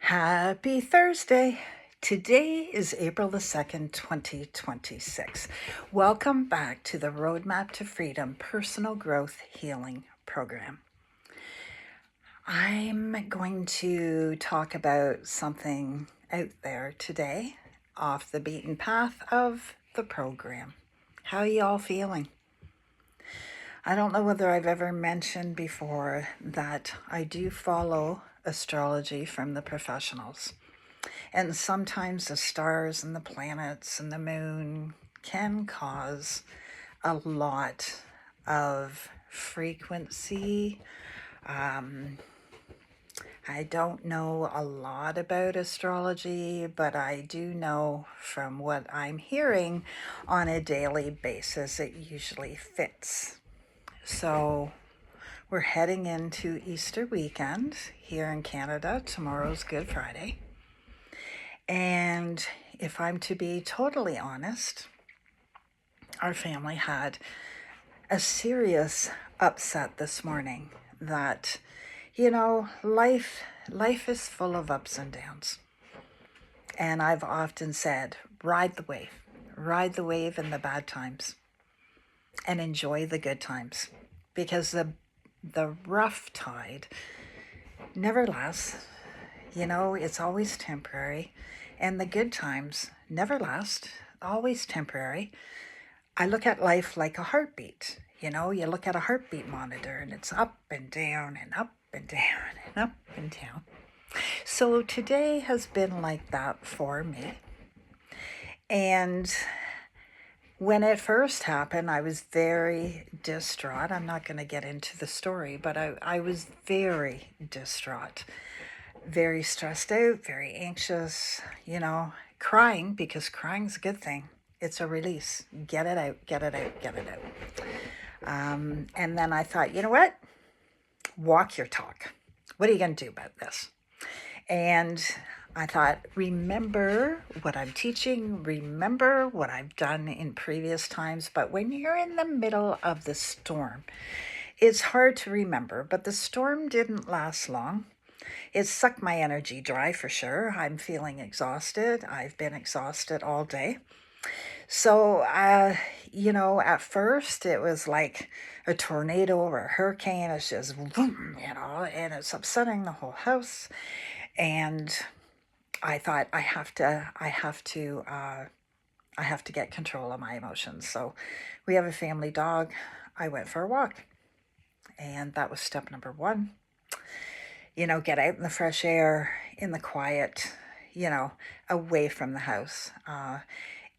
Happy Thursday. Today is April the 2nd, 2026. Welcome back to the Roadmap to Freedom Personal Growth Healing Program. I'm going to talk about something out there today, off the beaten path of the program. How are you all feeling? I don't know whether I've ever mentioned before that I do follow astrology from the professionals. And sometimes the stars and the planets and the moon can cause a lot of frequency. I don't know a lot about astrology, but I do know from what I'm hearing on a daily basis, it usually fits. So we're heading into Easter weekend here in Canada. Tomorrow's Good Friday. And if I'm to be totally honest, our family had a serious upset this morning that, life is full of ups and downs. And I've often said, ride the wave in the bad times and enjoy the good times, because the rough tide never lasts. It's always temporary. And the good times never last, always temporary. I look at life like a heartbeat. You look at a heartbeat monitor and it's up and down and up and down and up and down. So today has been like that for me. And when it first happened, I was very distraught. I'm not going to get into the story, but I was very distraught. Very stressed out, very anxious, crying, because crying's a good thing. It's a release. Get it out, get it out, get it out. And then I thought, you know what? Walk your talk. What are you going to do about this? And I thought, remember what I'm teaching, remember what I've done in previous times. But when you're in the middle of the storm, it's hard to remember. But the storm didn't last long. It sucked my energy dry for sure. I'm feeling exhausted. I've been exhausted all day. So, at first it was like a tornado or a hurricane. It's just, boom, and it's upsetting the whole house. And I thought I have to get control of my emotions. So we have a family dog. I went for a walk, and that was step number one. Get out in the fresh air, in the quiet, away from the house.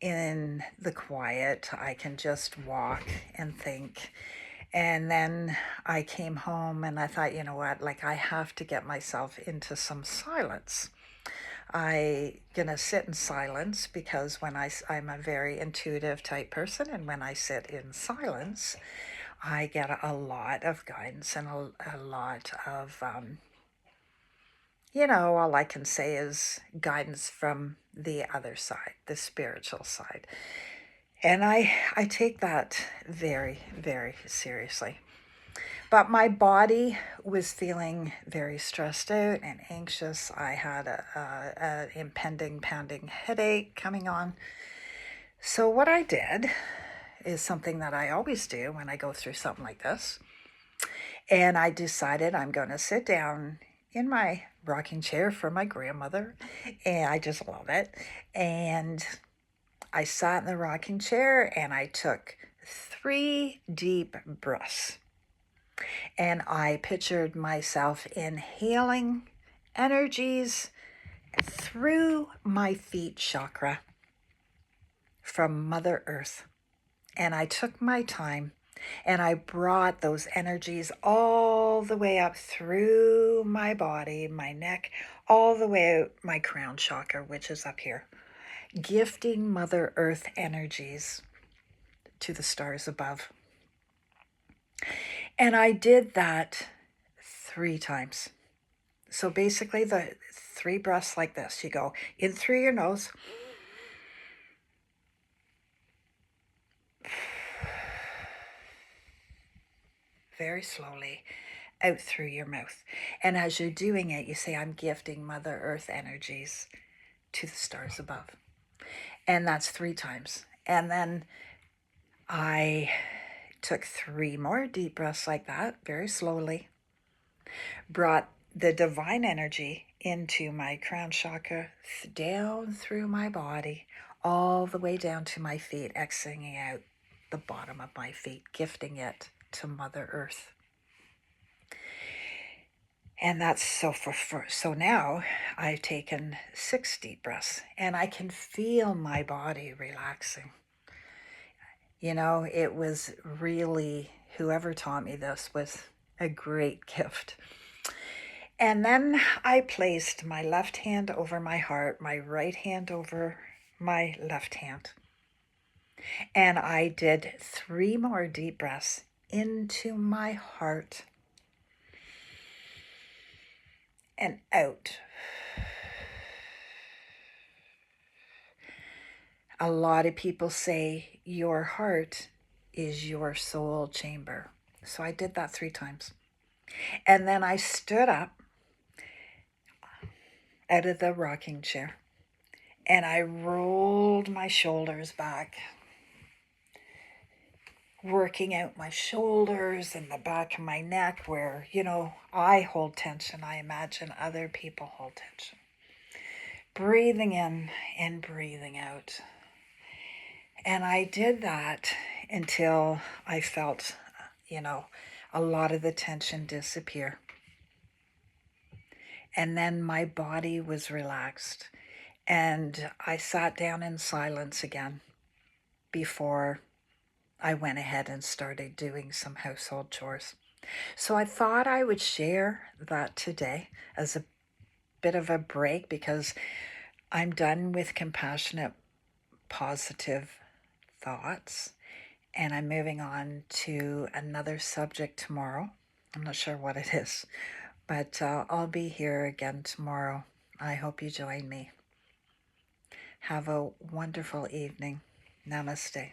In the quiet, I can just walk and think. And then I came home and I thought, you know what, I have to get myself into some silence. I'm gonna sit in silence because I'm a very intuitive type person, and when I sit in silence, I get a lot of guidance and a lot of all I can say is guidance from the other side, the spiritual side. And I take that very, very seriously. But my body was feeling very stressed out and anxious. I had an impending, pounding headache coming on. So what I did is something that I always do when I go through something like this. And I decided I'm going to sit down in my rocking chair from my grandmother, and I just love it. And I sat in the rocking chair and I took 3 deep breaths. And I pictured myself inhaling energies through my feet chakra from Mother Earth. And I took my time and I brought those energies all the way up through my body, my neck, all the way out my crown chakra, which is up here, gifting Mother Earth energies to the stars above. And I did that 3 times. So basically the 3 breaths like this. You go in through your nose, very slowly, out through your mouth. And as you're doing it, you say, I'm gifting Mother Earth energies to the stars above. And that's 3 times. And then I took 3 more deep breaths like that, very slowly, brought the divine energy into my crown chakra, down through my body, all the way down to my feet, exhaling out the bottom of my feet, gifting it to Mother Earth. And that's so now I've taken 6 deep breaths and I can feel my body relaxing. You know, it was really, whoever taught me this was a great gift. And then I placed my left hand over my heart, my right hand over my left hand. And I did 3 more deep breaths into my heart and out. A lot of people say your heart is your soul chamber. So I did that 3 times. And then I stood up out of the rocking chair and I rolled my shoulders back, working out my shoulders and the back of my neck where, you know, I hold tension. I imagine other people hold tension. Breathing in and breathing out. And I did that until I felt, you know, a lot of the tension disappear. And then my body was relaxed. And I sat down in silence again before I went ahead and started doing some household chores. So I thought I would share that today as a bit of a break because I'm done with compassionate, positive thoughts. And I'm moving on to another subject tomorrow. I'm not sure what it is, but I'll be here again tomorrow. I hope you join me. Have a wonderful evening. Namaste.